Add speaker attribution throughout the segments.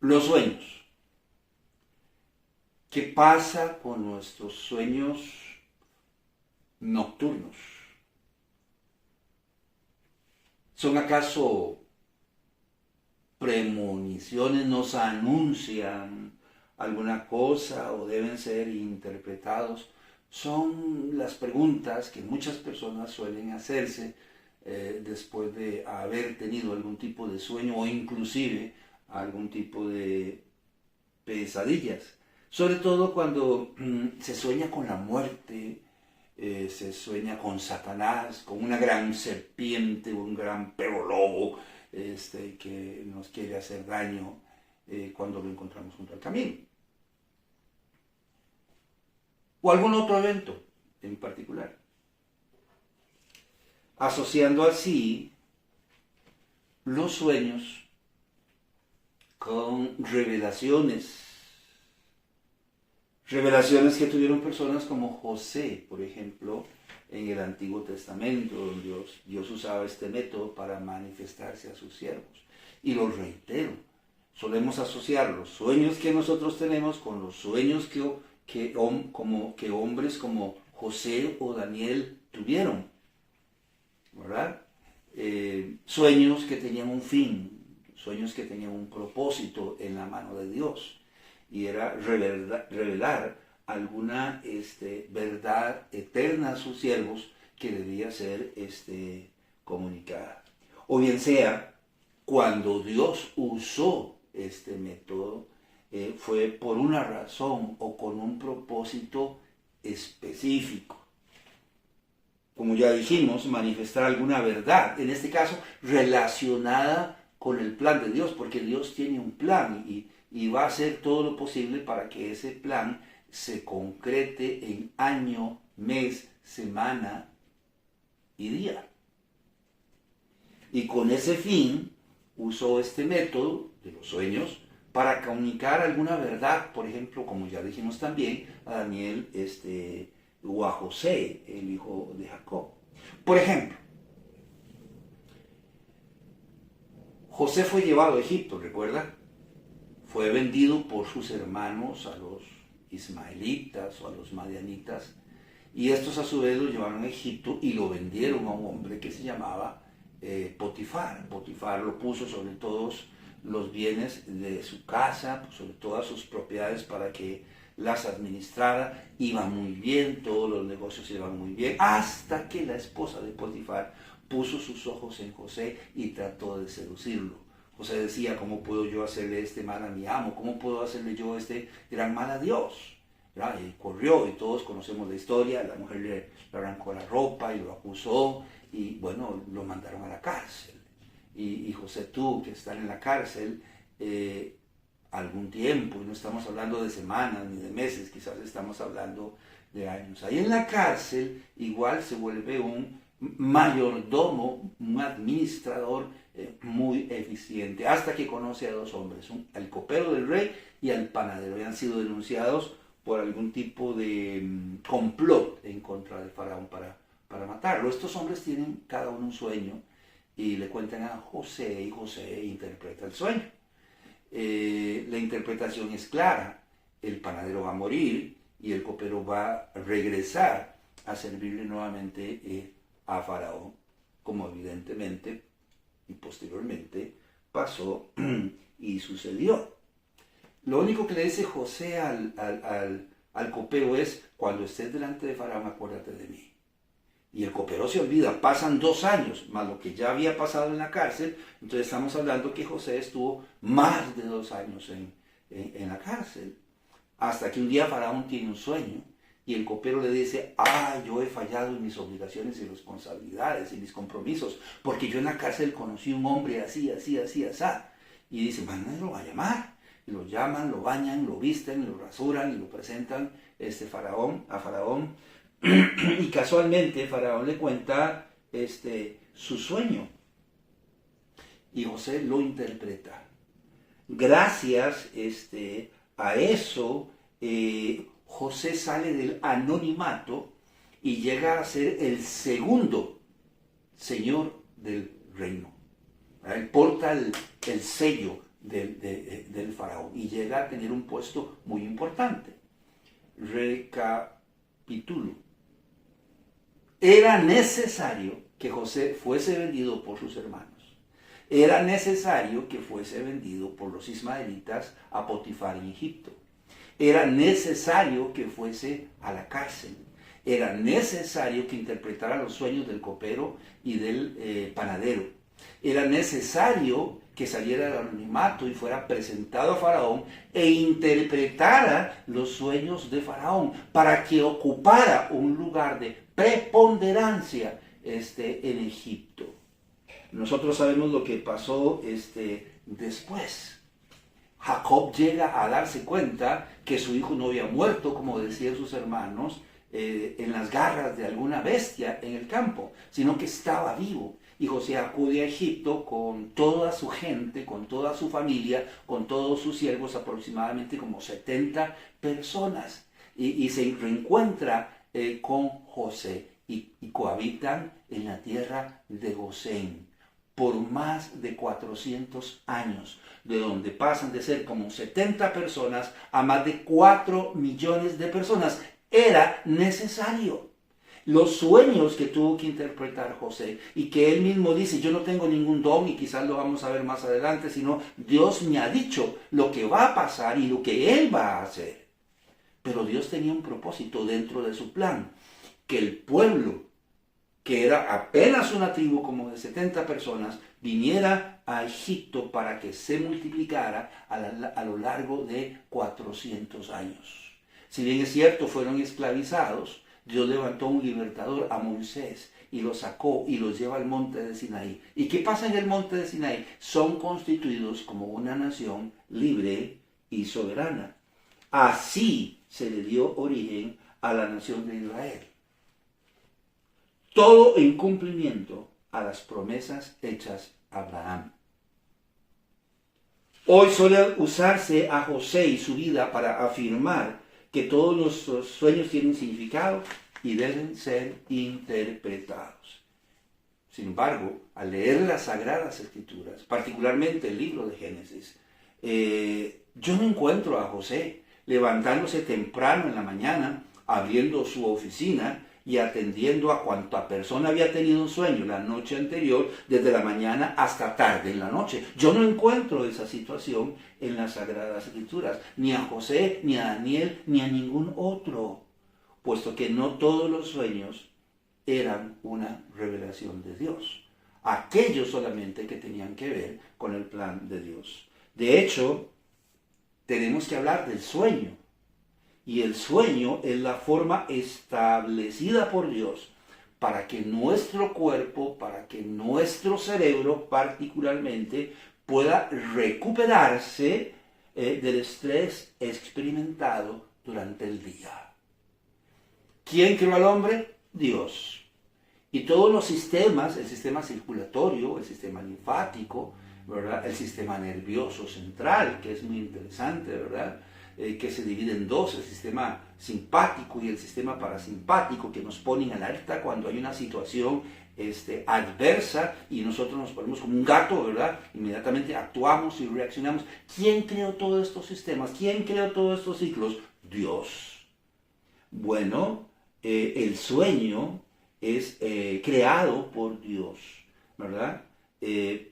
Speaker 1: Los sueños. ¿Qué pasa con nuestros sueños nocturnos? ¿Son acaso premoniciones? ¿Nos anuncian alguna cosa o deben ser interpretados? Son las preguntas que muchas personas suelen hacerse después de haber tenido algún tipo de sueño o inclusive algún tipo de pesadillas. Sobre todo cuando se sueña con la muerte, se sueña con Satanás, con una gran serpiente, un gran perro lobo que nos quiere hacer daño cuando lo encontramos junto al camino. O algún otro evento en particular. Asociando así los sueños con revelaciones. Revelaciones que tuvieron personas como José, por ejemplo, en el Antiguo Testamento, donde Dios usaba este método para manifestarse a sus siervos. Y lo reitero, solemos asociar los sueños que nosotros tenemos con los sueños que hombres como José o Daniel tuvieron, ¿verdad? Sueños que tenían un fin, sueños que tenían un propósito en la mano de Dios, y era revelar alguna verdad eterna a sus siervos que debía ser comunicada. O bien sea, cuando Dios usó este método, fue por una razón o con un propósito específico. Como ya dijimos, manifestar alguna verdad, en este caso relacionada con el plan de Dios, porque Dios tiene un plan y va a hacer todo lo posible para que ese plan se concrete en año, mes, semana y día. Y con ese fin usó este método de los sueños para comunicar alguna verdad, por ejemplo, como ya dijimos también, a Daniel o a José, el hijo de Jacob. Por ejemplo, José fue llevado a Egipto, ¿recuerda? Fue vendido por sus hermanos a los ismaelitas o a los madianitas, y estos a su vez lo llevaron a Egipto y lo vendieron a un hombre que se llamaba Potifar. Potifar lo puso sobre todos los bienes de su casa, sobre todas sus propiedades para que las administrara. Iba muy bien, todos los negocios iban muy bien, hasta que la esposa de Potifar puso sus ojos en José y trató de seducirlo. José decía, ¿cómo puedo yo hacerle este mal a mi amo? ¿Cómo puedo hacerle yo este gran mal a Dios? ¿Verdad? Y corrió, y todos conocemos la historia, la mujer le arrancó la ropa y lo acusó, y bueno, lo mandaron a la cárcel. Y José tuvo que estar en la cárcel algún tiempo, y no estamos hablando de semanas ni de meses, quizás estamos hablando de años. Ahí en la cárcel igual se vuelve un mayordomo, un administrador muy eficiente, hasta que conoce a dos hombres, al copero del rey y al panadero. Habían sido denunciados por algún tipo de complot en contra de Faraón para matarlo. Estos hombres tienen cada uno un sueño y le cuentan a José, y José interpreta el sueño. La interpretación es clara: el panadero va a morir y el copero va a regresar a servirle nuevamente a Faraón, como evidentemente y posteriormente pasó y sucedió. Lo único que le dice José al copero es: cuando estés delante de Faraón, acuérdate de mí. Y el copero se olvida. Pasan 2 años, más lo que ya había pasado en la cárcel. Entonces estamos hablando que José estuvo más de 2 años en la cárcel. Hasta que un día Faraón tiene un sueño y el copero le dice: yo he fallado en mis obligaciones y responsabilidades y mis compromisos, porque yo en la cárcel conocí un hombre así, así, así, así. Y dice: mañana lo va a llamar. Y lo llaman, lo bañan, lo visten, lo rasuran y lo presentan a Faraón. Y casualmente Faraón le cuenta su sueño y José lo interpreta. Gracias a eso, José sale del anonimato y llega a ser el segundo señor del reino. Él porta el sello del faraón y llega a tener un puesto muy importante. Recapitulo. Era necesario que José fuese vendido por sus hermanos. Era necesario que fuese vendido por los ismaelitas a Potifar en Egipto. Era necesario que fuese a la cárcel. Era necesario que interpretara los sueños del copero y del panadero. Era necesario que saliera del anonimato y fuera presentado a Faraón e interpretara los sueños de Faraón para que ocupara un lugar de preponderancia en Egipto. Nosotros sabemos lo que pasó después. Jacob llega a darse cuenta que su hijo no había muerto, como decían sus hermanos, en las garras de alguna bestia en el campo, sino que estaba vivo. Y José acude a Egipto con toda su gente, con toda su familia, con todos sus siervos, aproximadamente como 70 personas. Y se reencuentra con José y cohabitan en la tierra de Gosén por más de 400 años, de donde pasan de ser como 70 personas a más de 4 millones de personas. Era necesario. Los sueños que tuvo que interpretar José y que él mismo dice, yo no tengo ningún don y quizás lo vamos a ver más adelante, sino Dios me ha dicho lo que va a pasar y lo que él va a hacer. Pero Dios tenía un propósito dentro de su plan, que el pueblo, que era apenas una tribu como de 70 personas, viniera a Egipto para que se multiplicara a lo largo de 400 años. Si bien es cierto, fueron esclavizados, Dios levantó un libertador, a Moisés, y los sacó y los lleva al monte de Sinaí. ¿Y qué pasa en el monte de Sinaí? Son constituidos como una nación libre y soberana. Así se le dio origen a la nación de Israel. Todo en cumplimiento a las promesas hechas a Abraham. Hoy suele usarse a José y su vida para afirmar que todos nuestros sueños tienen significado y deben ser interpretados. Sin embargo, al leer las Sagradas Escrituras, particularmente el libro de Génesis, yo no encuentro a José levantándose temprano en la mañana, abriendo su oficina y atendiendo a cuanta persona había tenido un sueño la noche anterior, desde la mañana hasta tarde en la noche. Yo no encuentro esa situación en las Sagradas Escrituras, ni a José, ni a Daniel, ni a ningún otro, puesto que no todos los sueños eran una revelación de Dios. Aquellos solamente que tenían que ver con el plan de Dios. De hecho, tenemos que hablar del sueño. Y el sueño es la forma establecida por Dios para que nuestro cuerpo, para que nuestro cerebro particularmente pueda recuperarse del estrés experimentado durante el día. ¿Quién creó al hombre? Dios. Y todos los sistemas, el sistema circulatorio, el sistema linfático, ¿verdad? El sistema nervioso central, que es muy interesante, ¿verdad? Que se divide en dos, el sistema simpático y el sistema parasimpático, que nos ponen en alerta cuando hay una situación adversa y nosotros nos ponemos como un gato, ¿verdad? Inmediatamente actuamos y reaccionamos. ¿Quién creó todos estos sistemas? ¿Quién creó todos estos ciclos? Dios. Bueno, el sueño es creado por Dios, ¿verdad?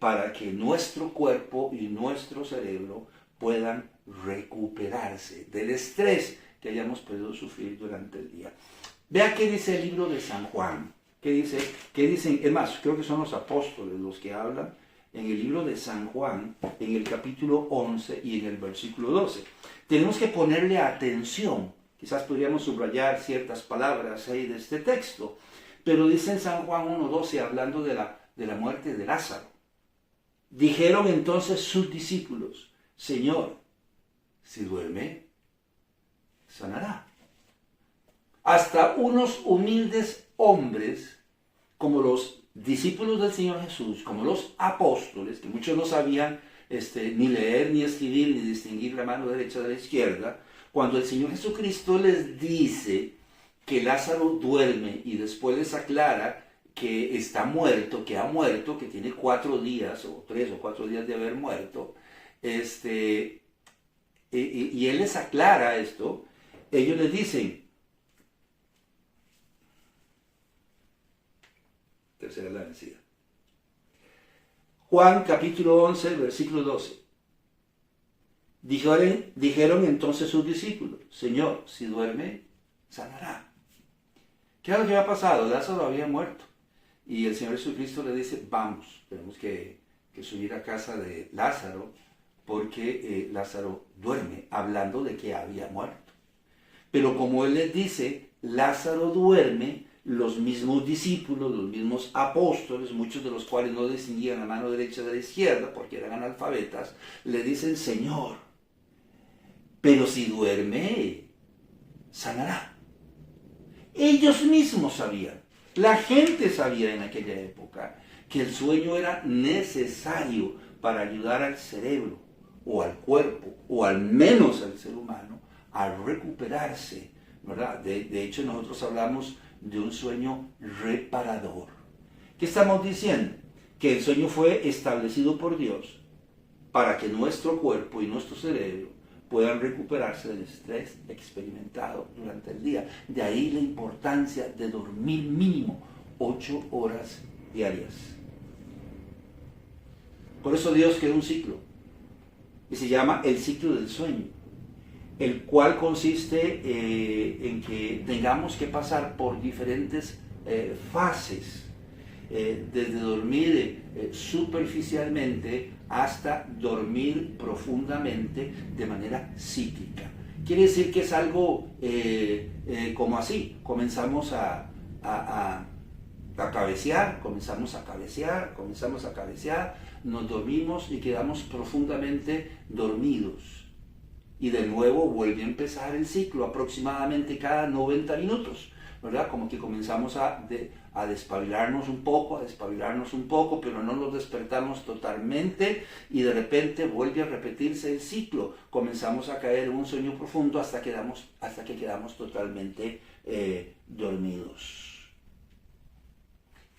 Speaker 1: Para que nuestro cuerpo y nuestro cerebro puedan recuperarse del estrés que hayamos podido sufrir durante el día. Vea qué dice el libro de San Juan. ¿Qué dicen? Es más, creo que son los apóstoles los que hablan en el libro de San Juan, en el capítulo 11 y en el versículo 12. Tenemos que ponerle atención. Quizás podríamos subrayar ciertas palabras ahí de este texto. Pero dice en San Juan 1:12, hablando de la muerte de Lázaro. Dijeron entonces sus discípulos: Señor, si duerme, sanará. Hasta unos humildes hombres, como los discípulos del Señor Jesús, como los apóstoles, que muchos no sabían ni leer, ni escribir, ni distinguir la mano derecha de la izquierda, cuando el Señor Jesucristo les dice que Lázaro duerme y después les aclara que está muerto, que ha muerto, que tiene 4 días o 3 o 4 días de haber muerto, y él les aclara esto. Ellos les dicen, tercera es la vencida. Juan capítulo 11, versículo 12. Dijeron entonces sus discípulos, Señor, si duerme, sanará. ¿Qué es lo que había pasado? Lázaro había muerto. Y el Señor Jesucristo le dice, vamos, tenemos que subir a casa de Lázaro, porque Lázaro duerme, hablando de que había muerto. Pero como Él les dice, Lázaro duerme, los mismos discípulos, los mismos apóstoles, muchos de los cuales no distinguían la mano derecha de la izquierda, porque eran analfabetas, le dicen, Señor, pero si duerme, sanará. Ellos mismos sabían, la gente sabía en aquella época, que el sueño era necesario para ayudar al cerebro, o al cuerpo, o al menos al ser humano, a recuperarse, ¿verdad? De hecho, nosotros hablamos de un sueño reparador. ¿Qué estamos diciendo? Que el sueño fue establecido por Dios para que nuestro cuerpo y nuestro cerebro puedan recuperarse del estrés experimentado durante el día. De ahí la importancia de dormir mínimo 8 horas diarias. Por eso Dios creó un ciclo, y se llama el ciclo del sueño, el cual consiste en que tengamos que pasar por diferentes fases, desde dormir superficialmente hasta dormir profundamente de manera cíclica. Quiere decir que es algo como así, comenzamos a cabecear, comenzamos a cabecear, nos dormimos y quedamos profundamente dormidos. Y de nuevo vuelve a empezar el ciclo, aproximadamente cada 90 minutos, ¿verdad? Como que comenzamos a despabilarnos un poco, pero no nos despertamos totalmente y de repente vuelve a repetirse el ciclo. Comenzamos a caer en un sueño profundo hasta que quedamos totalmente dormidos.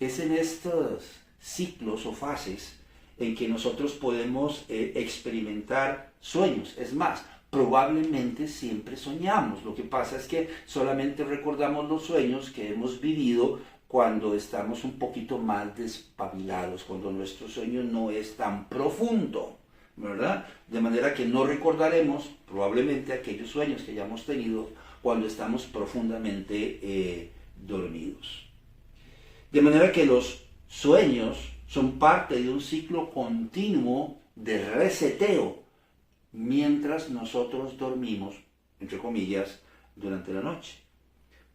Speaker 1: Es en estos ciclos o fases en que nosotros podemos experimentar sueños. Es más, probablemente siempre soñamos. Lo que pasa es que solamente recordamos los sueños que hemos vivido cuando estamos un poquito más despabilados, cuando nuestro sueño no es tan profundo, ¿verdad? De manera que no recordaremos probablemente aquellos sueños que hayamos tenido cuando estamos profundamente dormidos. De manera que los sueños son parte de un ciclo continuo de reseteo mientras nosotros dormimos, entre comillas, durante la noche.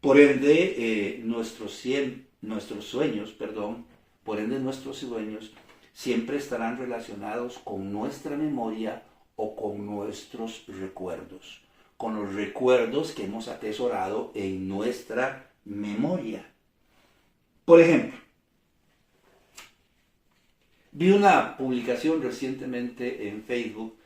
Speaker 1: Por ende, nuestros sueños siempre estarán relacionados con nuestra memoria o con nuestros recuerdos, con los recuerdos que hemos atesorado en nuestra memoria. Por ejemplo, vi una publicación recientemente en Facebook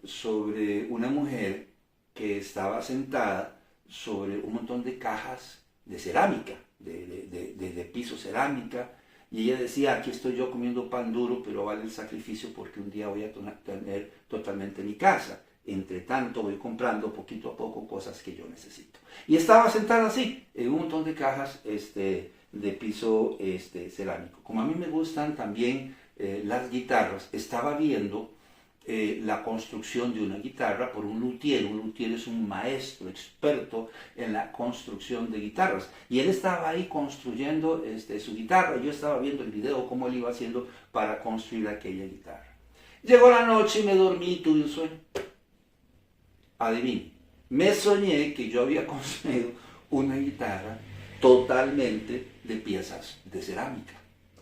Speaker 1: sobre una mujer que estaba sentada sobre un montón de cajas de cerámica, de piso cerámica, y ella decía, aquí estoy yo comiendo pan duro, pero vale el sacrificio porque un día voy a tener totalmente mi casa. Entre tanto voy comprando poquito a poco cosas que yo necesito. Y estaba sentada así, en un montón de cajas de piso cerámico. Como a mí me gustan también las guitarras, estaba viendo la construcción de una guitarra por un luthier. Un luthier es un maestro experto en la construcción de guitarras, y él estaba ahí construyendo su guitarra. Yo estaba viendo el video cómo él iba haciendo para construir aquella guitarra. Llegó la noche y me dormí y tuve un sueño. Adivine, me soñé que yo había construido una guitarra totalmente de piezas de cerámica,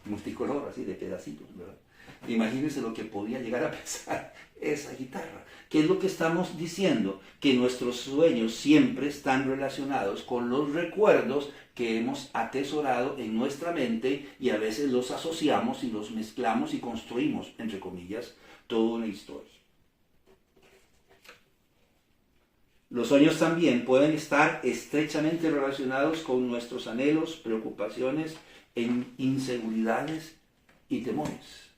Speaker 1: multicolor, así de pedacitos, ¿verdad? Imagínense lo que podía llegar a pesar esa guitarra. ¿Qué es lo que estamos diciendo? Que nuestros sueños siempre están relacionados con los recuerdos que hemos atesorado en nuestra mente, y a veces los asociamos y los mezclamos y construimos, entre comillas, toda una historia. Los sueños también pueden estar estrechamente relacionados con nuestros anhelos, preocupaciones, inseguridades y temores.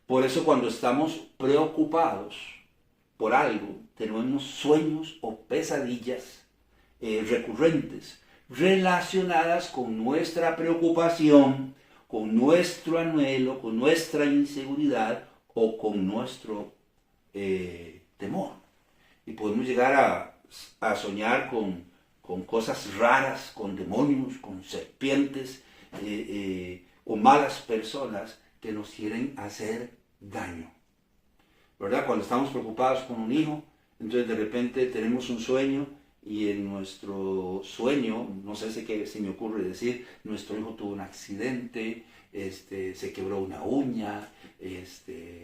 Speaker 1: Por eso cuando estamos preocupados por algo, tenemos sueños o pesadillas recurrentes relacionadas con nuestra preocupación, con nuestro anhelo, con nuestra inseguridad o con nuestro temor. Y podemos llegar a soñar con cosas raras, con demonios, con serpientes o malas personas que nos quieren hacer daño. ¿Verdad? Cuando estamos preocupados con un hijo, entonces de repente tenemos un sueño y en nuestro sueño, no sé si se me ocurre decir, nuestro hijo tuvo un accidente, se quebró una uña,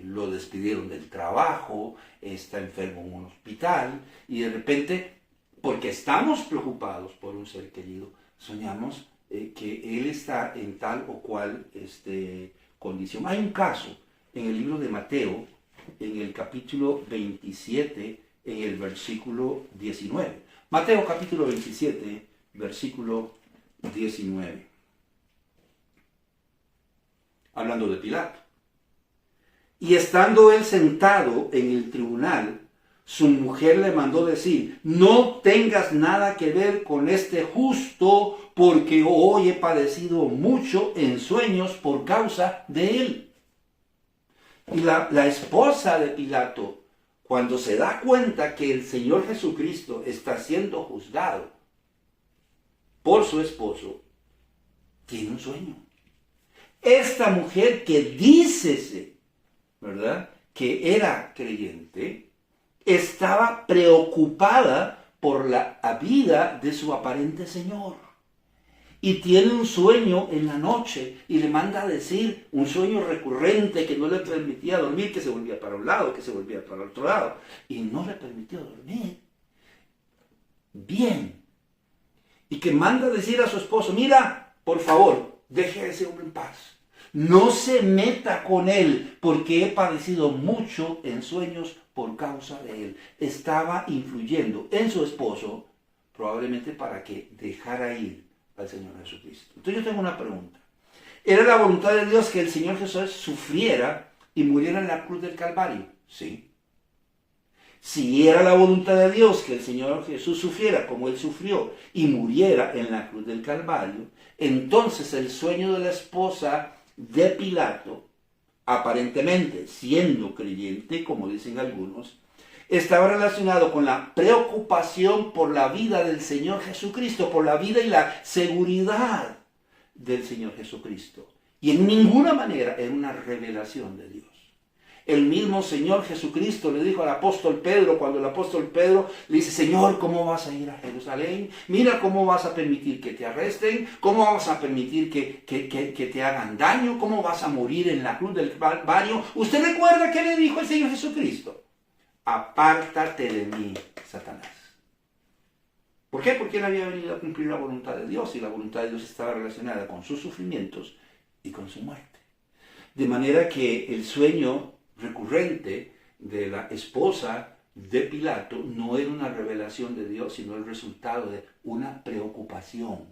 Speaker 1: lo despidieron del trabajo, está enfermo en un hospital y de repente, porque estamos preocupados por un ser querido, soñamos que él está en tal o cual condición. Hay un caso en el libro de Mateo, en el capítulo 27, en el versículo 19. Mateo capítulo 27, versículo 19. Hablando de Pilato. Y estando él sentado en el tribunal, su mujer le mandó decir: no tengas nada que ver con este justo, porque hoy he padecido mucho en sueños por causa de él. Y la esposa de Pilato, cuando se da cuenta que el Señor Jesucristo está siendo juzgado por su esposo, tiene un sueño. Esta mujer que dícese, ¿verdad?, que era creyente, estaba preocupada por la vida de su aparente Señor. Y tiene un sueño en la noche y le manda a decir, un sueño recurrente que no le permitía dormir, que se volvía para un lado, que se volvía para el otro lado, y no le permitió dormir bien. Y que manda a decir a su esposo: mira, por favor, deje a ese hombre en paz. No se meta con él, porque he padecido mucho en sueños por causa de él. Estaba influyendo en su esposo, probablemente para que dejara ir al Señor Jesucristo. Entonces yo tengo una pregunta. ¿Era la voluntad de Dios que el Señor Jesús sufriera y muriera en la cruz del Calvario? Sí. Si era la voluntad de Dios que el Señor Jesús sufriera como Él sufrió y muriera en la cruz del Calvario, entonces el sueño de la esposa de Pilato, aparentemente siendo creyente, como dicen algunos, estaba relacionado con la preocupación por la vida del Señor Jesucristo, por la vida y la seguridad del Señor Jesucristo. Y en ninguna manera era una revelación de Dios. El mismo Señor Jesucristo le dijo al apóstol Pedro, cuando el apóstol Pedro le dice: Señor, ¿cómo vas a ir a Jerusalén? Mira cómo vas a permitir que te arresten, cómo vas a permitir que te hagan daño, cómo vas a morir en la cruz del Calvario. ¿Usted recuerda qué le dijo el Señor Jesucristo? Apártate de mí, Satanás. ¿Por qué? Porque él había venido a cumplir la voluntad de Dios, y la voluntad de Dios estaba relacionada con sus sufrimientos y con su muerte. De manera que el sueño recurrente de la esposa de Pilato no era una revelación de Dios, sino el resultado de una preocupación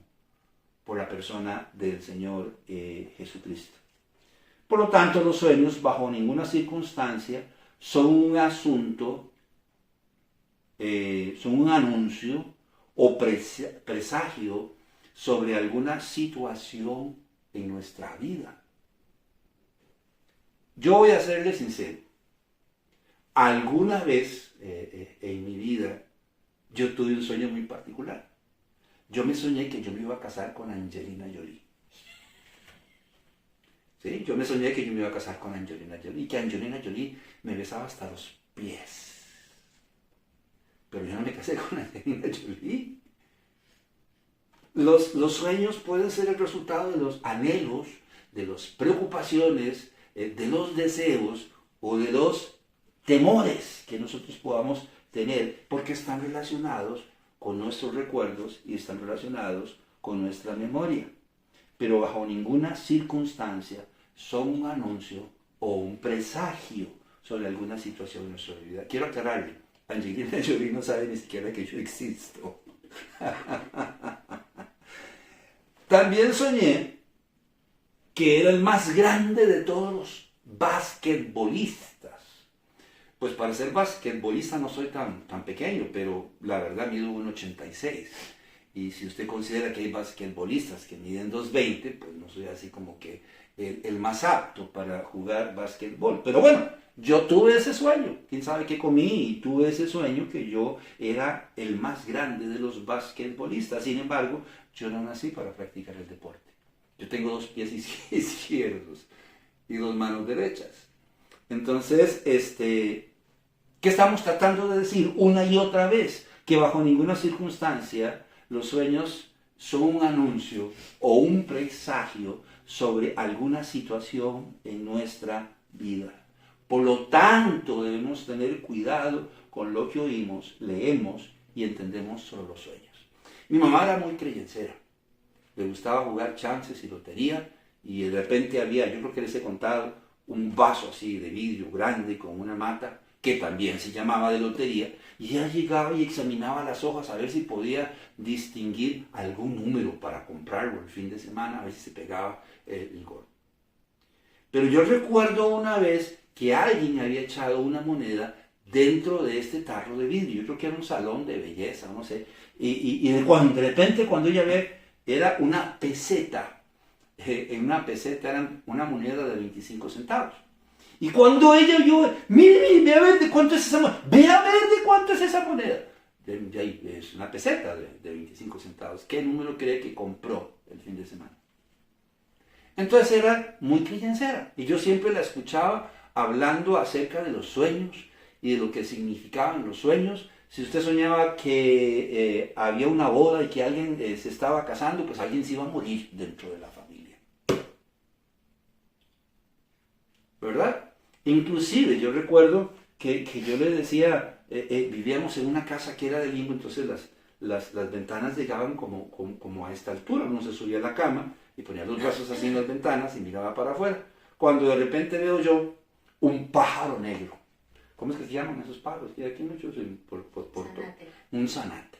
Speaker 1: por la persona del Señor Jesucristo. Por lo tanto, los sueños, bajo ninguna circunstancia, son un asunto, son un anuncio o presagio sobre alguna situación en nuestra vida. Yo voy a serle sincero. Alguna vez en mi vida yo tuve un sueño muy particular. Yo me soñé que yo me iba a casar con Angelina Jolie. ¿Sí? Yo me soñé que yo me iba a casar con Angelina Jolie y que Angelina Jolie me besaba hasta los pies. Pero yo no me casé con Angelina Jolie. Los sueños pueden ser el resultado de los anhelos, de las preocupaciones, de los deseos o de los temores que nosotros podamos tener, porque están relacionados con nuestros recuerdos y están relacionados con nuestra memoria. Pero bajo ninguna circunstancia son un anuncio o un presagio sobre alguna situación en nuestra vida. Quiero aclararle, Angelina Jolie no sabe ni siquiera que yo existo. También soñé que era el más grande de todos los basquetbolistas. Pues para ser basquetbolista no soy tan pequeño, pero la verdad mido 1,86. Y si usted considera que hay basquetbolistas que miden 2,20, pues no soy así como que el más apto para jugar basquetbol. Pero bueno, yo tuve ese sueño. Quién sabe qué comí y tuve ese sueño que yo era el más grande de los basquetbolistas. Sin embargo, yo no nací para practicar el deporte. Yo tengo 2 pies izquierdos y 2 manos derechas. Entonces, ¿qué estamos tratando de decir una y otra vez? Que bajo ninguna circunstancia los sueños son un anuncio o un presagio sobre alguna situación en nuestra vida. Por lo tanto, debemos tener cuidado con lo que oímos, leemos y entendemos sobre los sueños. Mi mamá era muy creyencera. Le gustaba jugar chances y lotería, y de repente había, yo creo que les he contado, un vaso así de vidrio grande con una mata, que también se llamaba de lotería, y ella llegaba y examinaba las hojas a ver si podía distinguir algún número para comprarlo el fin de semana, a ver si se pegaba el gol. Pero yo recuerdo una vez que alguien había echado una moneda dentro de este tarro de vidrio. Yo creo que era un salón de belleza, no sé. Y de repente cuando ella ve, era una peseta. En una peseta era una moneda de 25 centavos. Y cuando ella vio, mire, ve a ver de cuánto es esa moneda. Ve a ver de cuánto es esa moneda. Es una peseta de 25 centavos. ¿Qué número cree que compró el fin de semana? Entonces era muy creyencera. Y yo siempre la escuchaba hablando acerca de los sueños y de lo que significaban los sueños. Si usted soñaba que había una boda y que alguien se estaba casando, pues alguien se iba a morir dentro de la familia. ¿Verdad? Inclusive yo recuerdo que yo le decía, vivíamos en una casa que era de limbo, entonces las ventanas llegaban como a esta altura. Uno se subía a la cama y ponía los brazos así en las ventanas y miraba para afuera. Cuando de repente veo yo un pájaro negro. ¿Cómo es que se llaman esos pájaros? Que hay aquí muchos un zanate,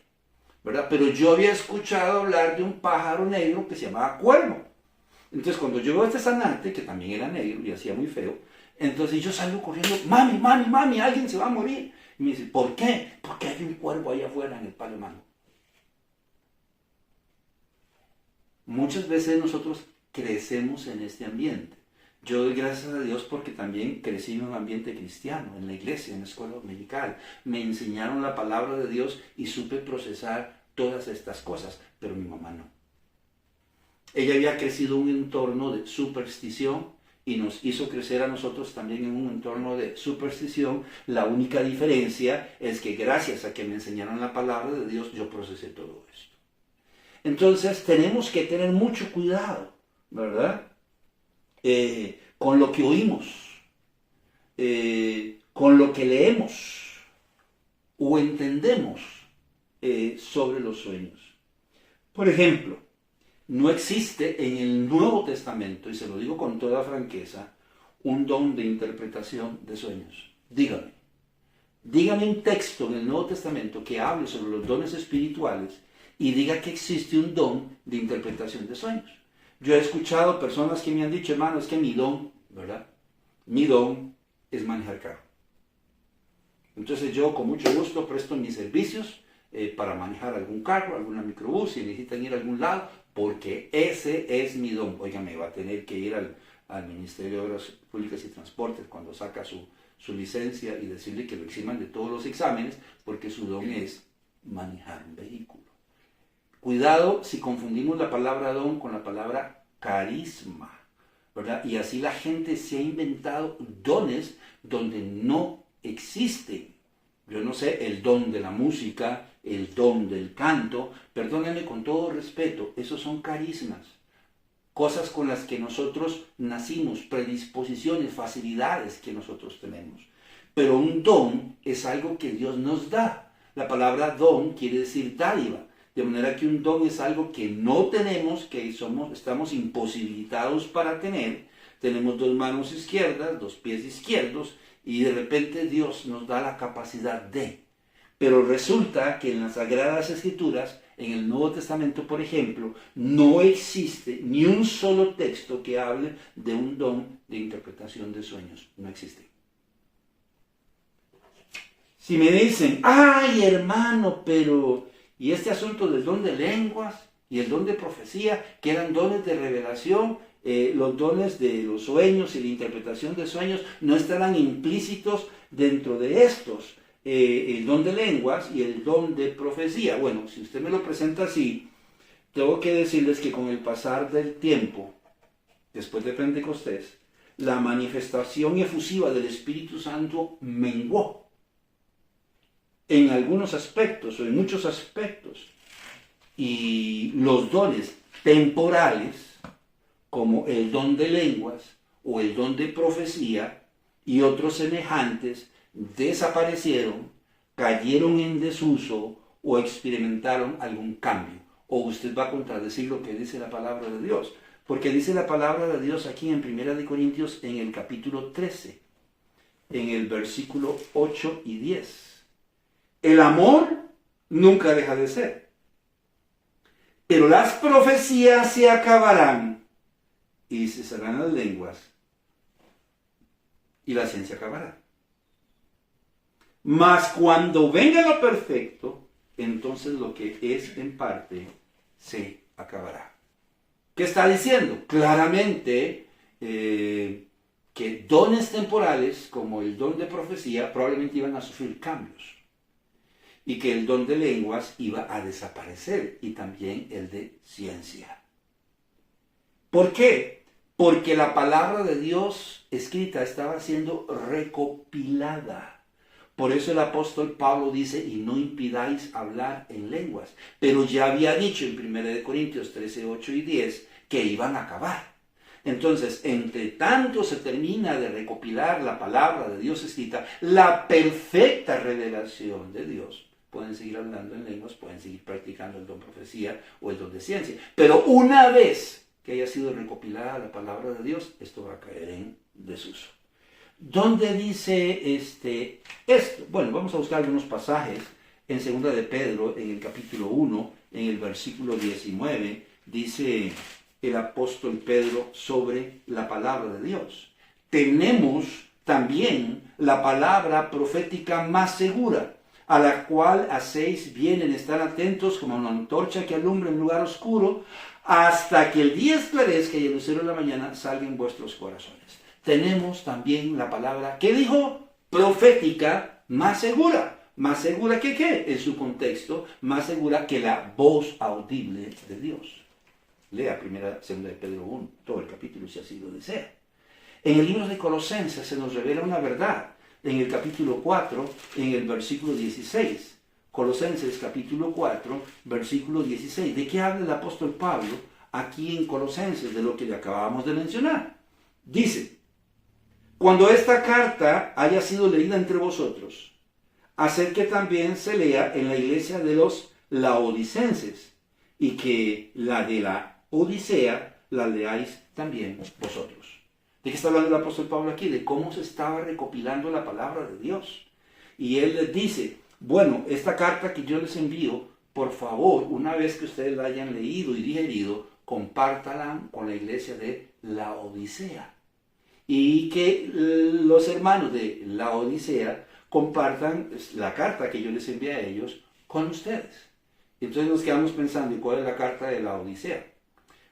Speaker 1: ¿verdad? Pero yo había escuchado hablar de un pájaro negro que se llamaba cuervo. Entonces cuando yo veo a este zanate, que también era negro y hacía muy feo, entonces yo salgo corriendo, mami, alguien se va a morir. Y me dice, ¿por qué? Porque hay un cuervo allá afuera en el palo de mango. Muchas veces nosotros crecemos en este ambiente. Yo doy gracias a Dios porque también crecí en un ambiente cristiano, en la iglesia, en la escuela dominical. Me enseñaron la palabra de Dios y supe procesar todas estas cosas, pero mi mamá no. Ella había crecido en un entorno de superstición y nos hizo crecer a nosotros también en un entorno de superstición. La única diferencia es que gracias a que me enseñaron la palabra de Dios, yo procesé todo esto. Entonces tenemos que tener mucho cuidado, ¿verdad? Con lo que oímos, con lo que leemos o entendemos sobre los sueños. Por ejemplo, no existe en el Nuevo Testamento, y se lo digo con toda franqueza, un don de interpretación de sueños. Dígame un texto en el Nuevo Testamento que hable sobre los dones espirituales y diga que existe un don de interpretación de sueños. Yo he escuchado personas que me han dicho, hermano, es que mi don, ¿verdad? Mi don es manejar carro. Entonces yo con mucho gusto presto mis servicios para manejar algún carro, alguna microbús, si necesitan ir a algún lado, porque ese es mi don. Oiga, me va a tener que ir al Ministerio de Obras Públicas y Transportes cuando saca su licencia y decirle que lo eximan de todos los exámenes, porque su don es manejar un vehículo. Cuidado si confundimos la palabra don con la palabra carisma, ¿verdad? Y así la gente se ha inventado dones donde no existen. Yo no sé, el don de la música, el don del canto, perdónenme con todo respeto, esos son carismas. Cosas con las que nosotros nacimos, predisposiciones, facilidades que nosotros tenemos. Pero un don es algo que Dios nos da. La palabra don quiere decir dádiva. De manera que un don es algo que no tenemos, que estamos imposibilitados para tener. Tenemos 2 manos izquierdas, 2 pies izquierdos, y de repente Dios nos da la capacidad de. Pero resulta que en las Sagradas Escrituras En el Nuevo Testamento, por ejemplo, no existe ni un solo texto que hable de un don de interpretación de sueños. No existe. Si me dicen, ay hermano, pero ¿y este asunto del don de lenguas y el don de profecía, que eran dones de revelación, los dones de los sueños y la interpretación de sueños no estarán implícitos dentro de estos? El don de lenguas y el don de profecía. Bueno, si usted me lo presenta así, tengo que decirles que con el pasar del tiempo, después de Pentecostés, la manifestación efusiva del Espíritu Santo menguó en algunos aspectos o en muchos aspectos, y los dones temporales, como el don de lenguas o el don de profecía y otros semejantes, desaparecieron, cayeron en desuso o experimentaron algún cambio. O usted va a contradecir lo que dice la palabra de Dios, porque dice la palabra de Dios aquí en 1 Corintios en el capítulo 13, en el versículo 8 y 10. El amor nunca deja de ser, pero las profecías se acabarán y cesarán las lenguas y la ciencia acabará. Mas cuando venga lo perfecto, entonces lo que es en parte se acabará. ¿Qué está diciendo? Claramente que dones temporales, como el don de profecía, probablemente iban a sufrir cambios. Y que el don de lenguas iba a desaparecer, y también el de ciencia. ¿Por qué? Porque la palabra de Dios escrita estaba siendo recopilada. Por eso el apóstol Pablo dice, y no impidáis hablar en lenguas. Pero ya había dicho en 1 Corintios 13, 8 y 10 que iban a acabar. Entonces, entre tanto se termina de recopilar la palabra de Dios escrita, la perfecta revelación de Dios. Pueden seguir hablando en lenguas, pueden seguir practicando el don de profecía o el don de ciencia. Pero una vez que haya sido recopilada la palabra de Dios, esto va a caer en desuso. ¿Dónde dice esto? Bueno, vamos a buscar algunos pasajes en 2 de Pedro, en el capítulo 1, en el versículo 19, dice el apóstol Pedro sobre la palabra de Dios. Tenemos también la palabra profética más segura, a la cual hacéis bien en estar atentos como una antorcha que alumbra en lugar oscuro, hasta que el día esclarezca y el lucero de la mañana salga en vuestros corazones. Tenemos también la palabra, ¿qué dijo? Profética más segura. ¿Más segura que qué? En su contexto, más segura que la voz audible de Dios. Lea 2 de Pedro 1, todo el capítulo si así lo desea. En el libro de Colosenses se nos revela una verdad. En el capítulo 4, en el versículo 16. Colosenses capítulo 4, versículo 16. ¿De qué habla el apóstol Pablo aquí en Colosenses? De lo que le acabamos de mencionar. Dice, cuando esta carta haya sido leída entre vosotros, haced que también se lea en la iglesia de los laodicenses, y que la de la Odisea la leáis también vosotros. ¿De qué está hablando el apóstol Pablo aquí? De cómo se estaba recopilando la palabra de Dios. Y él les dice, bueno, esta carta que yo les envío, por favor, una vez que ustedes la hayan leído y digerido, compártala con la iglesia de la Odisea. Y que los hermanos de la Odisea compartan la carta que yo les envié a ellos con ustedes. Entonces nos quedamos pensando, ¿y cuál es la carta de la Odisea?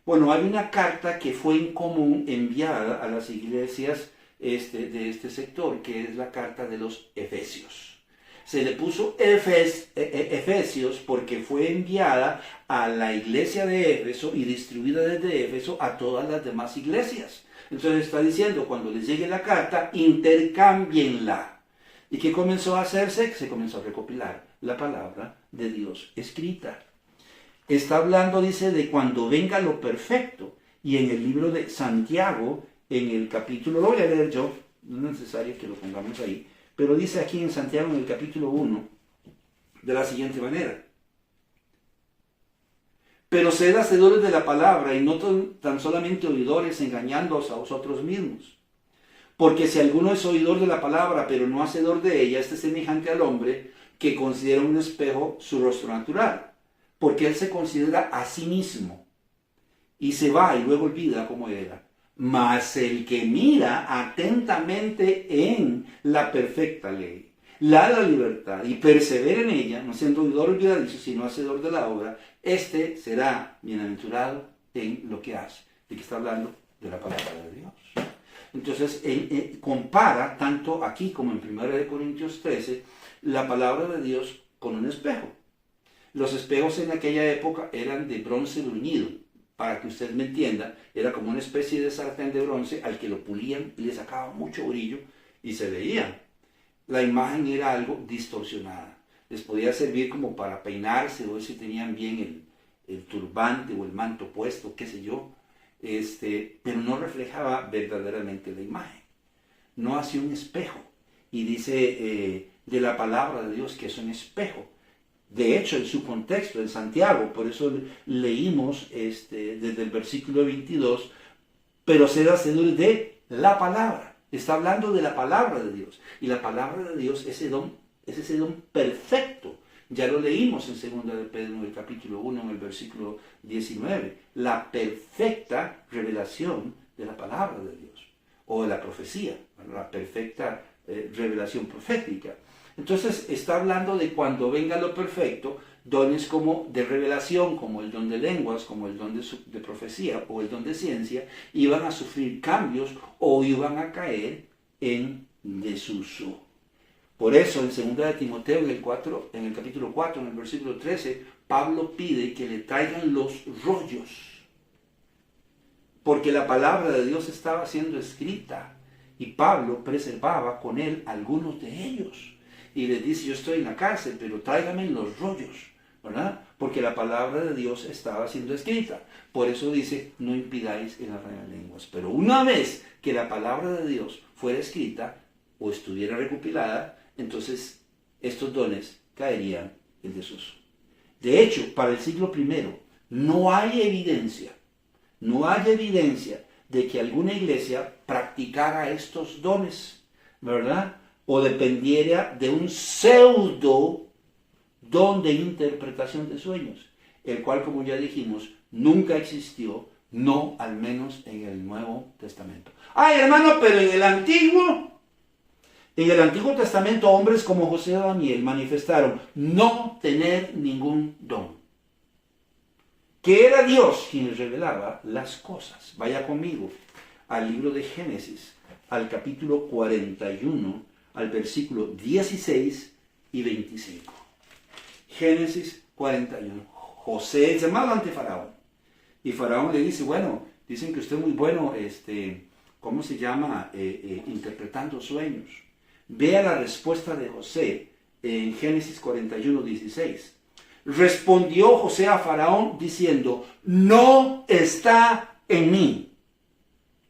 Speaker 1: Bueno, hay una carta que fue en común enviada a las iglesias de este sector, que es la carta de los Efesios. Se le puso Efesios porque fue enviada a la iglesia de Éfeso y distribuida desde Éfeso a todas las demás iglesias. Entonces está diciendo, cuando les llegue la carta, intercámbienla. ¿Y qué comenzó a hacerse? Se comenzó a recopilar la palabra de Dios escrita. Está hablando, dice, de cuando venga lo perfecto. Y en el libro de Santiago, en el capítulo, lo voy a leer yo, no es necesario que lo pongamos ahí, pero dice aquí en Santiago, en el capítulo 1, de la siguiente manera. Pero sed hacedores de la palabra y no tan solamente oidores, engañándoos a vosotros mismos. Porque si alguno es oidor de la palabra, pero no hacedor de ella, este es semejante al hombre que considera un espejo su rostro natural. porque él se considera a sí mismo y se va y luego olvida cómo era. Mas el que mira atentamente en la perfecta ley, la libertad, y persevera en ella, no siendo oidor olvidadizo, sino hacedor de la obra, este será bienaventurado en lo que hace. ¿De qué está hablando? De la palabra de Dios. Entonces, él compara, tanto aquí como en 1 Corintios 13, la palabra de Dios con un espejo. Los espejos en aquella época eran de bronce bruñido. Para que usted me entienda, era como una especie de sartén de bronce al que lo pulían y le sacaban mucho brillo y se veía. La imagen era algo distorsionada. Les podía servir como para peinarse o si tenían bien el turbante o el manto puesto, qué sé yo, pero no reflejaba verdaderamente la imagen. No hacía un espejo. Y dice de la palabra de Dios que es un espejo. De hecho, en su contexto, en Santiago, por eso leímos desde el versículo 22, pero sed hacedores de la palabra. Está hablando de la palabra de Dios. Y la palabra de Dios es ese don perfecto. Ya lo leímos en 2 de Pedro, en el capítulo 1, en el versículo 19. La perfecta revelación de la palabra de Dios. O de la profecía. La perfecta revelación profética. Entonces está hablando de cuando venga lo perfecto, dones como de revelación, como el don de lenguas, como el don de profecía o el don de ciencia, iban a sufrir cambios o iban a caer en desuso. Por eso en 2 de Timoteo, en el capítulo 4, en el versículo 13, Pablo pide que le traigan los rollos, porque la palabra de Dios estaba siendo escrita y Pablo preservaba con él algunos de ellos. Y les dice, yo estoy en la cárcel, pero tráigame los rollos, ¿verdad? Porque la palabra de Dios estaba siendo escrita. Por eso dice, no impidáis en las lenguas. Pero una vez que la palabra de Dios fuera escrita o estuviera recopilada, entonces estos dones caerían en desuso. De hecho, para el siglo I no hay evidencia de que alguna iglesia practicara estos dones, ¿verdad? O dependiera de un pseudo don de interpretación de sueños, el cual, como ya dijimos, nunca existió, no al menos en el Nuevo Testamento. Ay, hermano, pero en el Antiguo Testamento, hombres como José o Daniel manifestaron no tener ningún don. Que era Dios quien les revelaba las cosas. Vaya conmigo al libro de Génesis, al capítulo 41, al versículo 16 y 25. Génesis 41. José es llamado ante Faraón. Y Faraón le dice, bueno, dicen que usted es muy bueno, ¿cómo se llama? Interpretando sueños. Vea la respuesta de José en Génesis 41, 16. Respondió José a Faraón diciendo, no está en mí.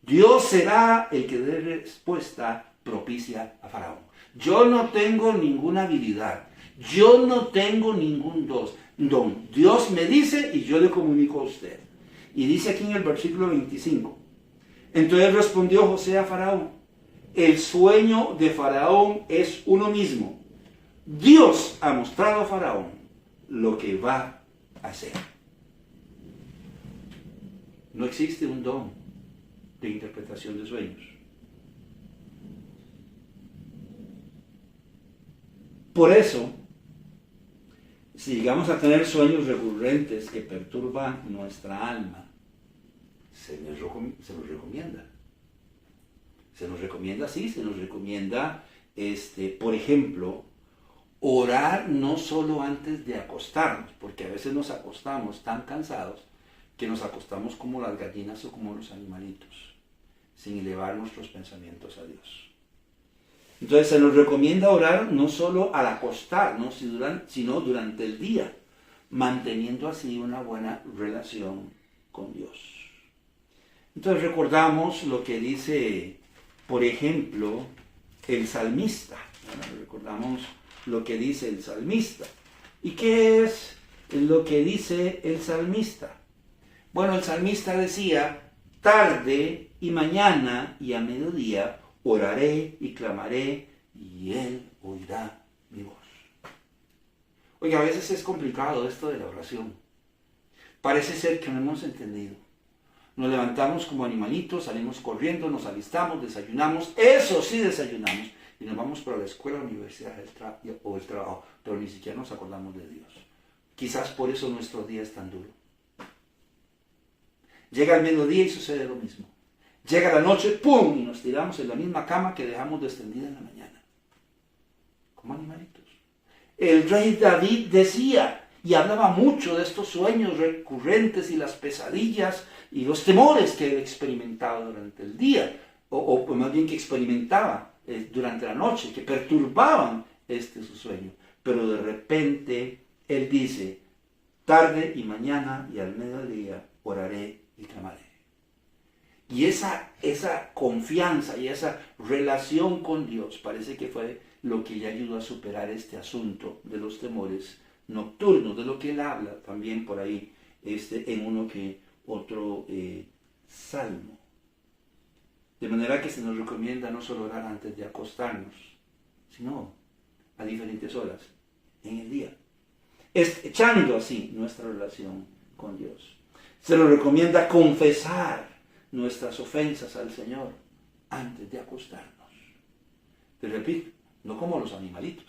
Speaker 1: Dios será el que dé respuesta propicia a Faraón. Yo no tengo ninguna habilidad. Yo no tengo ningún don. Dios me dice y yo le comunico a usted. Y dice aquí en el versículo 25. Entonces respondió José a Faraón. El sueño de Faraón es uno mismo. Dios ha mostrado a Faraón lo que va a hacer. No existe un don de interpretación de sueños. Por eso, si llegamos a tener sueños recurrentes que perturban nuestra alma, se nos recomienda. Se nos recomienda, por ejemplo, orar no solo antes de acostarnos, porque a veces nos acostamos tan cansados que nos acostamos como las gallinas o como los animalitos, sin elevar nuestros pensamientos a Dios. Entonces se nos recomienda orar no solo al acostarnos, sino durante el día, manteniendo así una buena relación con Dios. Entonces recordamos lo que dice, por ejemplo, el salmista. Recordamos lo que dice el salmista. ¿Y qué es lo que dice el salmista? Bueno, el salmista decía, tarde y mañana y a mediodía oraré y clamaré y Él oirá mi voz. Oiga, a veces es complicado esto de la oración. Parece ser que no hemos entendido. Nos levantamos como animalitos, salimos corriendo, nos alistamos, desayunamos, eso sí desayunamos, y nos vamos para la escuela, la universidad o el trabajo, pero ni siquiera nos acordamos de Dios. Quizás por eso nuestro día es tan duro. Llega el mediodía y sucede lo mismo. Llega la noche, ¡pum!, y nos tiramos en la misma cama que dejamos extendida en la mañana. Como animalitos. El rey David decía, y hablaba mucho de estos sueños recurrentes y las pesadillas y los temores que él experimentaba durante el día, o más bien que experimentaba durante la noche, que perturbaban su sueño. Pero de repente él dice, tarde y mañana y al mediodía oraré y clamaré. Y esa confianza y esa relación con Dios parece que fue lo que le ayudó a superar este asunto de los temores nocturnos, de lo que él habla también por ahí en otro salmo. De manera que se nos recomienda no solo orar antes de acostarnos, sino a diferentes horas en el día, echando así nuestra relación con Dios. Se nos recomienda confesar nuestras ofensas al Señor antes de acostarnos. Te repito, no como los animalitos.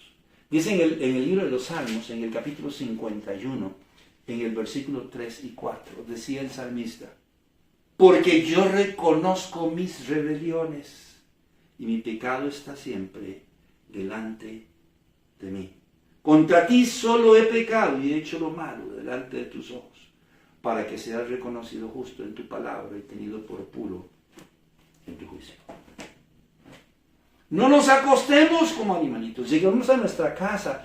Speaker 1: Dice en el libro de los Salmos, en el capítulo 51, en el versículo 3 y 4, decía el salmista, porque yo reconozco mis rebeliones y mi pecado está siempre delante de mí. Contra ti solo he pecado y he hecho lo malo delante de tus ojos, para que seas reconocido justo en tu palabra y tenido por puro en tu juicio. No nos acostemos como animalitos. Llegamos a nuestra casa.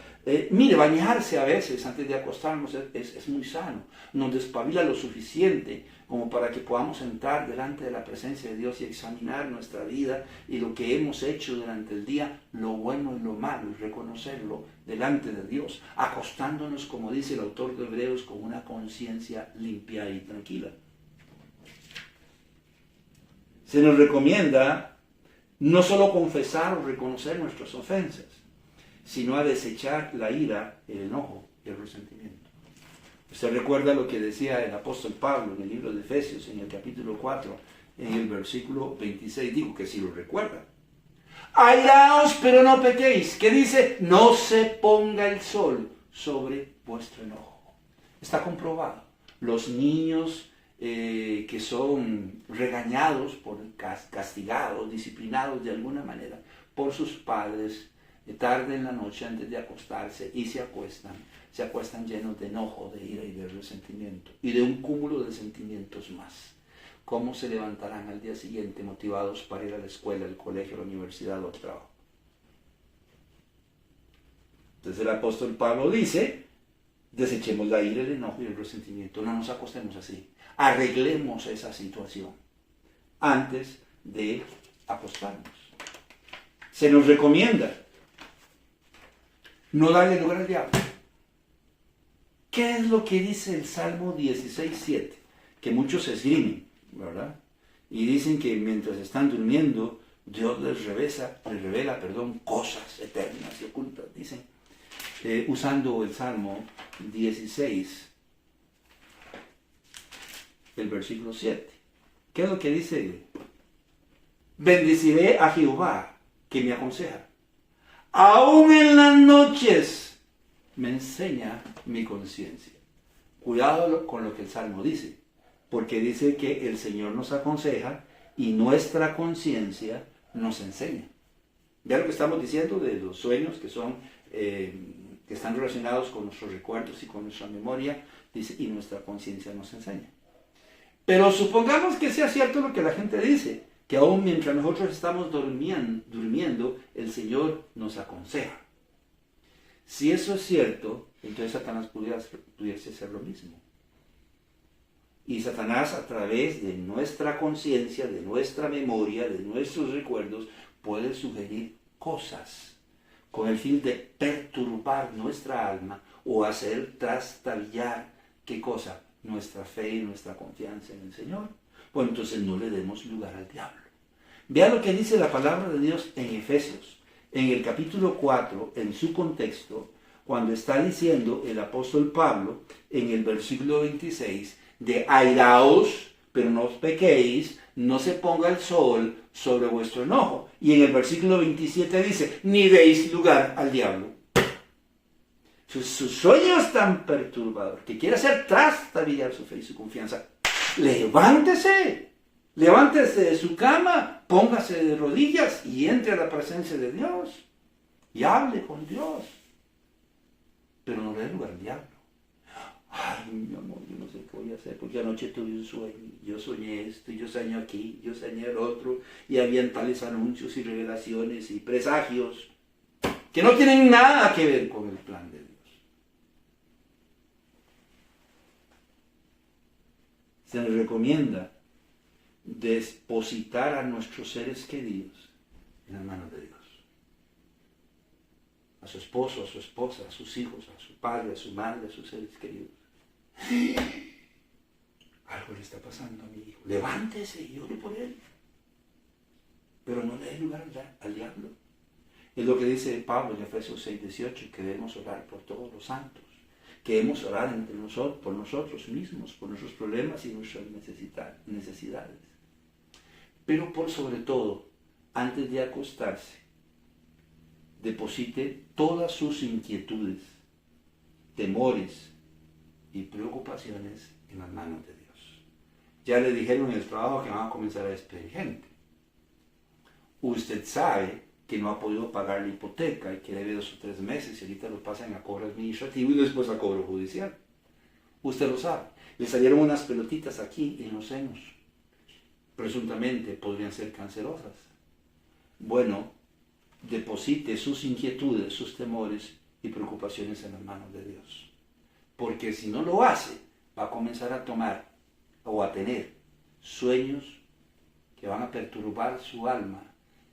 Speaker 1: Mire, bañarse a veces antes de acostarnos es muy sano. Nos despabila lo suficiente como para que podamos entrar delante de la presencia de Dios y examinar nuestra vida y lo que hemos hecho durante el día, lo bueno y lo malo, y reconocerlo delante de Dios, acostándonos, como dice el autor de Hebreos, con una conciencia limpia y tranquila. Se nos recomienda no solo confesar o reconocer nuestras ofensas, sino a desechar la ira, el enojo y el resentimiento. Usted recuerda lo que decía el apóstol Pablo en el libro de Efesios, en el capítulo 4, en el versículo 26, digo que si lo recuerda. Airaos, pero no pequéis, que dice, no se ponga el sol sobre vuestro enojo. Está comprobado. Los niños que son regañados, castigados, disciplinados de alguna manera por sus padres, tarde en la noche antes de acostarse, y se acuestan llenos de enojo, de ira y de resentimiento, y de un cúmulo de sentimientos más. ¿Cómo se levantarán al día siguiente motivados para ir a la escuela, al colegio, a la universidad o al trabajo? Entonces el apóstol Pablo dice, desechemos la ira, el enojo y el resentimiento, no nos acostemos así. Arreglemos esa situación antes de acostarnos. Se nos recomienda no darle lugar al diablo. ¿Qué es lo que dice el Salmo 16:7? Que muchos esgrimen, ¿verdad? Y dicen que mientras están durmiendo, Dios les revela cosas eternas y ocultas. Dicen, usando el Salmo 16, el versículo 7. ¿Qué es lo que dice? Bendeciré a Jehová, que me aconseja. Aún en las noches me enseña mi conciencia. Cuidado con lo que el Salmo dice, porque dice que el Señor nos aconseja y nuestra conciencia nos enseña. Ya lo que estamos diciendo de los sueños que están relacionados con nuestros recuerdos y con nuestra memoria, dice, y nuestra conciencia nos enseña. Pero supongamos que sea cierto lo que la gente dice, que aún mientras nosotros estamos durmiendo, el Señor nos aconseja. Si eso es cierto, entonces Satanás pudiese hacer lo mismo. Y Satanás, a través de nuestra conciencia, de nuestra memoria, de nuestros recuerdos, puede sugerir cosas con el fin de perturbar nuestra alma o hacer trastabillar, ¿qué cosa? Nuestra fe y nuestra confianza en el Señor. Pues entonces no le demos lugar al diablo. Vea lo que dice la palabra de Dios en Efesios, en el capítulo 4, en su contexto, cuando está diciendo el apóstol Pablo en el versículo 26 de airaos, pero no os pequéis, no se ponga el sol sobre vuestro enojo. Y en el versículo 27 dice, ni deis lugar al diablo. Su sueño es tan perturbador que quiere hacer trastabillar su fe y su confianza. Levántese de su cama, póngase de rodillas y entre a la presencia de Dios y hable con Dios. Pero no le dé lugar al diablo. Ay, mi amor, yo no sé qué voy a hacer, porque anoche tuve un sueño, yo soñé esto, y yo soñé aquí, yo soñé el otro, y habían tales anuncios y revelaciones y presagios que no tienen nada que ver con el plan de Dios. Se nos recomienda depositar a nuestros seres queridos en las manos de Dios. A su esposo, a su esposa, a sus hijos, a su padre, a su madre, a sus seres queridos. Algo le está pasando a mi hijo. Levántese y ore por él. Pero no le dé lugar al diablo. Es lo que dice Pablo en Efesios 6:18, que debemos orar por todos los santos. Que debemos orar entre nosotros, por nosotros mismos, por nuestros problemas y nuestras necesidades. Pero por sobre todo, antes de acostarse, deposite todas sus inquietudes, temores y preocupaciones en las manos de Dios. Ya le dijeron en el trabajo que van a comenzar a despedir gente. Usted sabe que no ha podido pagar la hipoteca y que debe 2 o 3 meses y ahorita lo pasan a cobro administrativo y después a cobro judicial. Usted lo sabe. Le salieron unas pelotitas aquí en los senos. Presuntamente podrían ser cancerosas. Bueno, deposite sus inquietudes, sus temores y preocupaciones en las manos de Dios. Porque si no lo hace, va a comenzar a tomar o a tener sueños que van a perturbar su alma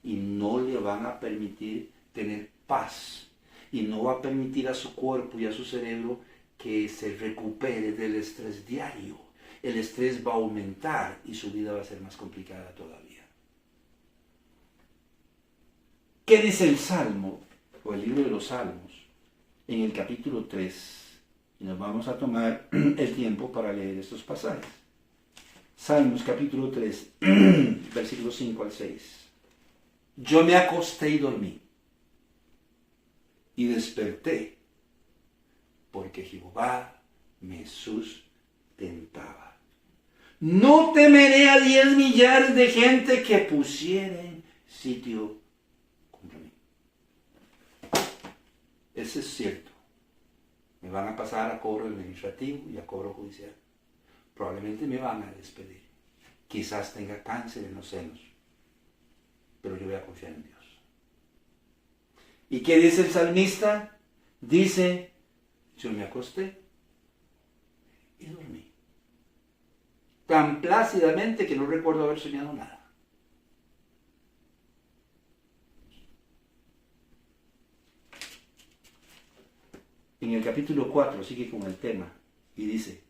Speaker 1: y no le van a permitir tener paz. Y no va a permitir a su cuerpo y a su cerebro que se recupere del estrés diario. El estrés va a aumentar y su vida va a ser más complicada todavía. ¿Qué dice el Salmo o el libro de los Salmos en el capítulo 3? Y nos vamos a tomar el tiempo para leer estos pasajes. Salmos capítulo 3, versículos 5 al 6. Yo me acosté y dormí, y desperté, porque Jehová me sustentaba. No temeré a 10 millares de gente que pusieren sitio contra mí. Eso es cierto. Me van a pasar a cobro administrativo y a cobro judicial. Probablemente me van a despedir. Quizás tenga cáncer en los senos. Pero yo voy a confiar en Dios. ¿Y qué dice el salmista? Dice, yo me acosté y dormí. Tan plácidamente que no recuerdo haber soñado nada. En el capítulo 4 sigue con el tema y dice,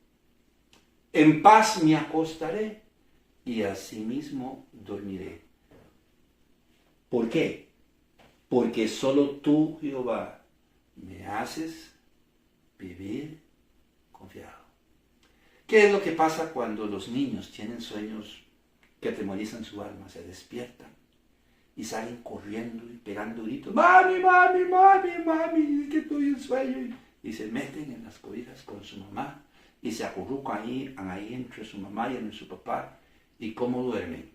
Speaker 1: en paz me acostaré y asimismo dormiré. ¿Por qué? Porque solo tú, Jehová, me haces vivir confiado. ¿Qué es lo que pasa cuando los niños tienen sueños que atemorizan su alma? Se despiertan y salen corriendo y pegando gritos. Mami, mami, mami, mami, es que estoy en sueño. Y se meten en las cobijas con su mamá y se acurrucan ahí entre su mamá y entre su papá. ¿Y cómo duermen?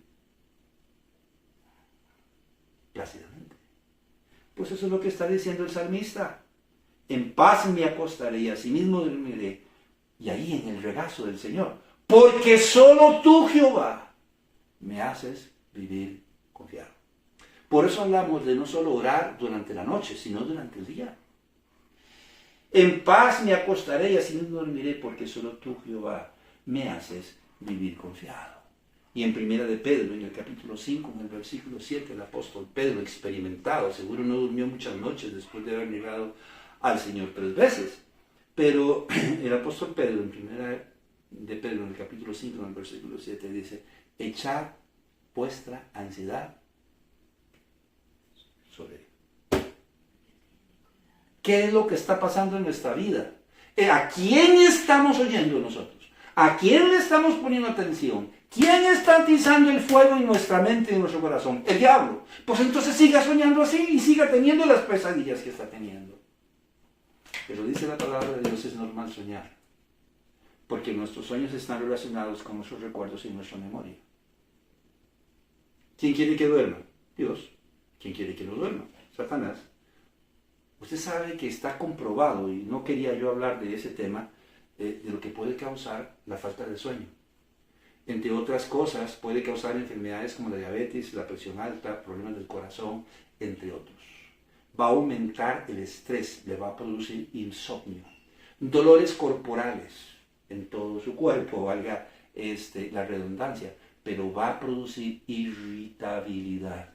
Speaker 1: Plácidamente. Pues eso es lo que está diciendo el salmista. En paz me acostaré y asimismo dormiré. Y ahí en el regazo del Señor. Porque solo tú, Jehová, me haces vivir confiado. Por eso hablamos de no solo orar durante la noche, sino durante el día. En paz me acostaré y asimismo dormiré, porque solo tú, Jehová, me haces vivir confiado. Y en Primera de Pedro, en el capítulo 5, en el versículo 7, el apóstol Pedro, experimentado, seguro no durmió muchas noches después de haber negado al Señor 3 veces. Pero el apóstol Pedro, en Primera de Pedro, en el capítulo 5, en el versículo 7, dice, echad vuestra ansiedad sobre él. qué es lo que está pasando en nuestra vida. ¿A quién estamos oyendo nosotros? ¿A quién le estamos poniendo atención? ¿Quién está atizando el fuego en nuestra mente y en nuestro corazón? El diablo. Pues entonces siga soñando así y siga teniendo las pesadillas que está teniendo. Pero dice la palabra de Dios, es normal soñar. Porque nuestros sueños están relacionados con nuestros recuerdos y nuestra memoria. ¿Quién quiere que duerma? Dios. ¿Quién quiere que no duerma? Satanás. Usted sabe que está comprobado, y no quería yo hablar de ese tema, de lo que puede causar la falta de sueño. Entre otras cosas, puede causar enfermedades como la diabetes, la presión alta, problemas del corazón, entre otros. Va a aumentar el estrés, le va a producir insomnio, dolores corporales en todo su cuerpo, valga la redundancia, pero va a producir irritabilidad.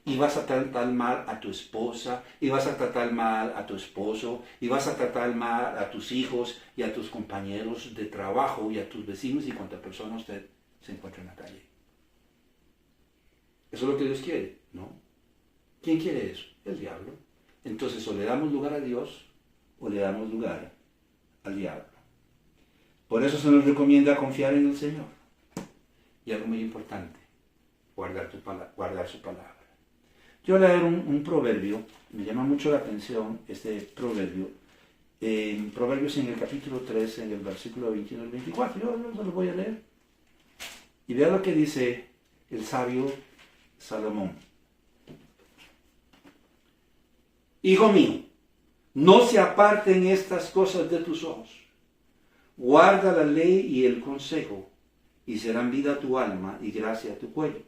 Speaker 1: Y vas a tratar mal a tu esposa, y vas a tratar mal a tu esposo, y vas a tratar mal a tus hijos y a tus compañeros de trabajo y a tus vecinos y cuanta persona usted se encuentra en la calle. ¿Eso es lo que Dios quiere? No. ¿Quién quiere eso? El diablo. Entonces o le damos lugar a Dios o le damos lugar al diablo. Por eso se nos recomienda confiar en el Señor. Y algo muy importante, guardar su palabra. Yo voy a leer un proverbio, me llama mucho la atención este proverbio, Proverbios en el capítulo 3, en el versículo 21 al 24, yo se lo voy a leer. Y vea lo que dice el sabio Salomón. Hijo mío, no se aparten estas cosas de tus ojos. Guarda la ley y el consejo, y serán vida a tu alma y gracia a tu cuello.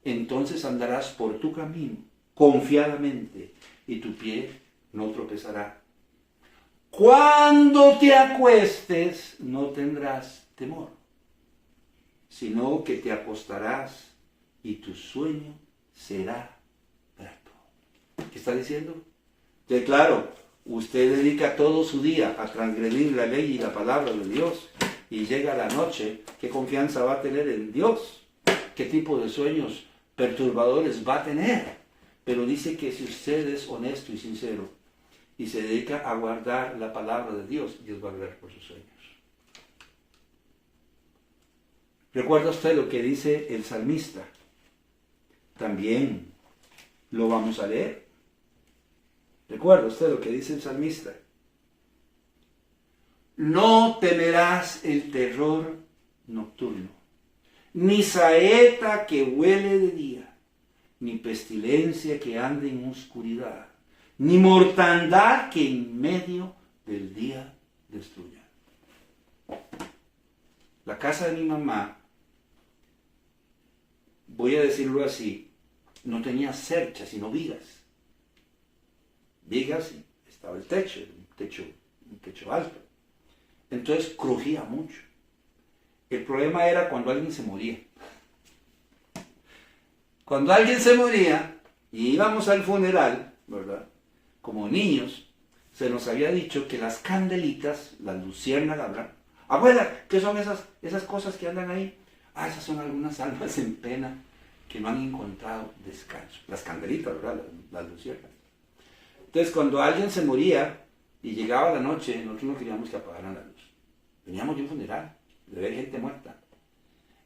Speaker 1: Entonces andarás por tu camino confiadamente y tu pie no tropezará. Cuando te acuestes no tendrás temor, sino que te acostarás y tu sueño será grato. ¿Qué está diciendo? Que claro, usted dedica todo su día a transgredir la ley y la palabra de Dios y llega la noche, ¿qué confianza va a tener en Dios? ¿Qué tipo de sueños perturbadores va a tener? Pero dice que si usted es honesto y sincero y se dedica a guardar la palabra de Dios, Dios va a velar por sus sueños. ¿Recuerda usted lo que dice el salmista? También lo vamos a leer. ¿Recuerda usted lo que dice el salmista? No temerás el terror nocturno, ni saeta que huele de día, ni pestilencia que ande en oscuridad, ni mortandad que en medio del día destruya. La casa de mi mamá, voy a decirlo así, no tenía cerchas, sino vigas. Vigas, y estaba el techo, un techo alto. Entonces crujía mucho. El problema era cuando alguien se moría. Cuando alguien se moría y íbamos al funeral, ¿verdad? Como niños, se nos había dicho que las candelitas, las luciérnagas, ¿verdad? Abuela, ¿qué son esas cosas que andan ahí? Ah, esas son algunas almas en pena que no han encontrado descanso. Las candelitas, ¿verdad? Las luciérnagas. Entonces, cuando alguien se moría y llegaba la noche, nosotros no queríamos que apagaran la luz. Veníamos de un funeral, de ver gente muerta.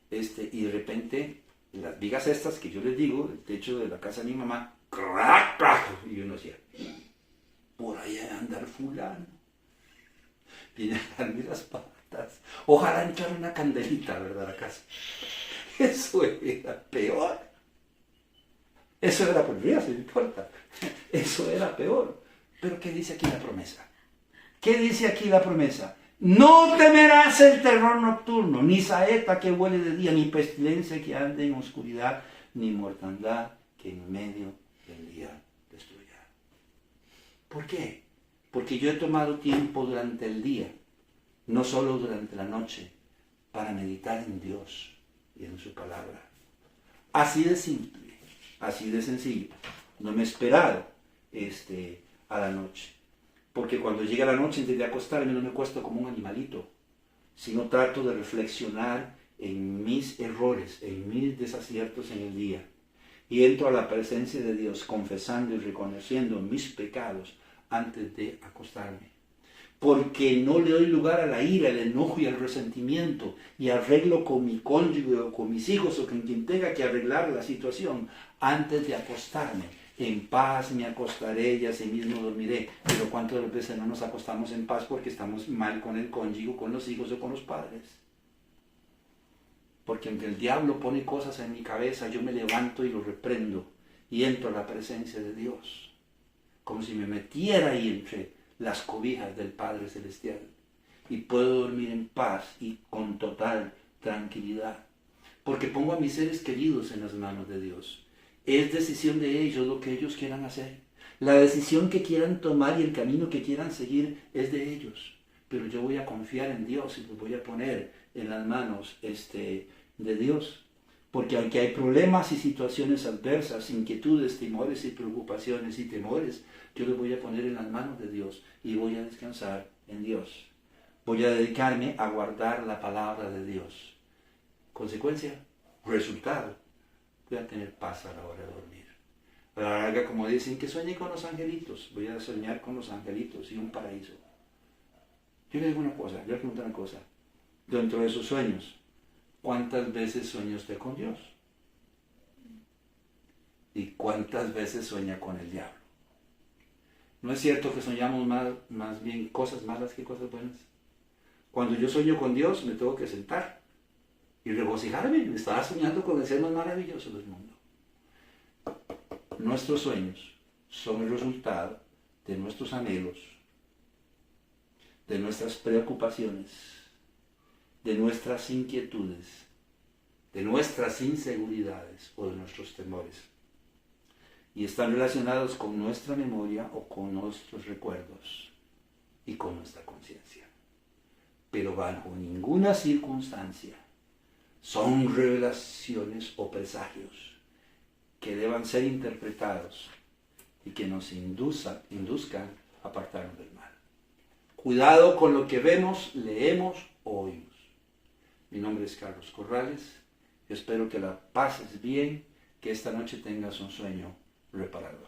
Speaker 1: Y de repente, las vigas estas que yo les digo, el techo de la casa de mi mamá, ¡crac, crac! Y uno decía, por ahí a andar fulano. Viene a darme las patas. Ojalá echar una candelita, ¿verdad? A la casa. Eso era peor. Eso era por Dios, no importa. Eso era peor. Pero ¿qué dice aquí la promesa? ¿Qué dice aquí la promesa? No temerás el terror nocturno, ni saeta que huele de día, ni pestilencia que ande en oscuridad, ni mortandad que en medio del día destruya. ¿Por qué? Porque yo he tomado tiempo durante el día, no solo durante la noche, para meditar en Dios y en su palabra. Así de simple, así de sencillo. No me he esperado a la noche. Porque cuando llega la noche antes de acostarme no me acuesto como un animalito, sino trato de reflexionar en mis errores, en mis desaciertos en el día. Y entro a la presencia de Dios confesando y reconociendo mis pecados antes de acostarme. Porque no le doy lugar a la ira, el enojo y al resentimiento, y arreglo con mi cónyuge o con mis hijos o con quien tenga que arreglar la situación antes de acostarme. En paz me acostaré y así mismo dormiré. Pero ¿cuántas veces no nos acostamos en paz porque estamos mal con el cónyuge, con los hijos o con los padres? Porque aunque el diablo pone cosas en mi cabeza, yo me levanto y lo reprendo y entro a la presencia de Dios, como si me metiera ahí entre las cobijas del Padre Celestial, y puedo dormir en paz y con total tranquilidad, porque pongo a mis seres queridos en las manos de Dios. Es decisión de ellos lo que ellos quieran hacer. La decisión que quieran tomar y el camino que quieran seguir es de ellos, pero yo voy a confiar en Dios y los voy a poner en las manos de Dios. Porque aunque hay problemas y situaciones adversas, inquietudes, temores y preocupaciones y temores, yo los voy a poner en las manos de Dios y voy a descansar en Dios. Voy a dedicarme a guardar la palabra de Dios. Consecuencia, resultado, voy a tener paz a la hora de dormir. A la larga, como dicen, que sueñe con los angelitos. Voy a soñar con los angelitos y un paraíso. Yo le digo una cosa, yo le pregunto una cosa. Dentro de esos sueños, ¿cuántas veces sueña usted con Dios? ¿Y cuántas veces sueña con el diablo? ¿No es cierto que soñamos más bien cosas malas que cosas buenas? Cuando yo sueño con Dios, me tengo que sentar y regocijarme. Me estaba soñando con el ser más maravilloso del mundo. Nuestros sueños son el resultado de nuestros anhelos, de nuestras preocupaciones, de nuestras inquietudes, de nuestras inseguridades o de nuestros temores. Y están relacionados con nuestra memoria o con nuestros recuerdos y con nuestra conciencia. Pero bajo ninguna circunstancia son revelaciones o presagios que deban ser interpretados y que nos induzcan a apartarnos del mal. Cuidado con lo que vemos, leemos o oímos. Mi nombre es Carlos Corrales. Yo espero que la pases bien, que esta noche tengas un sueño reparador.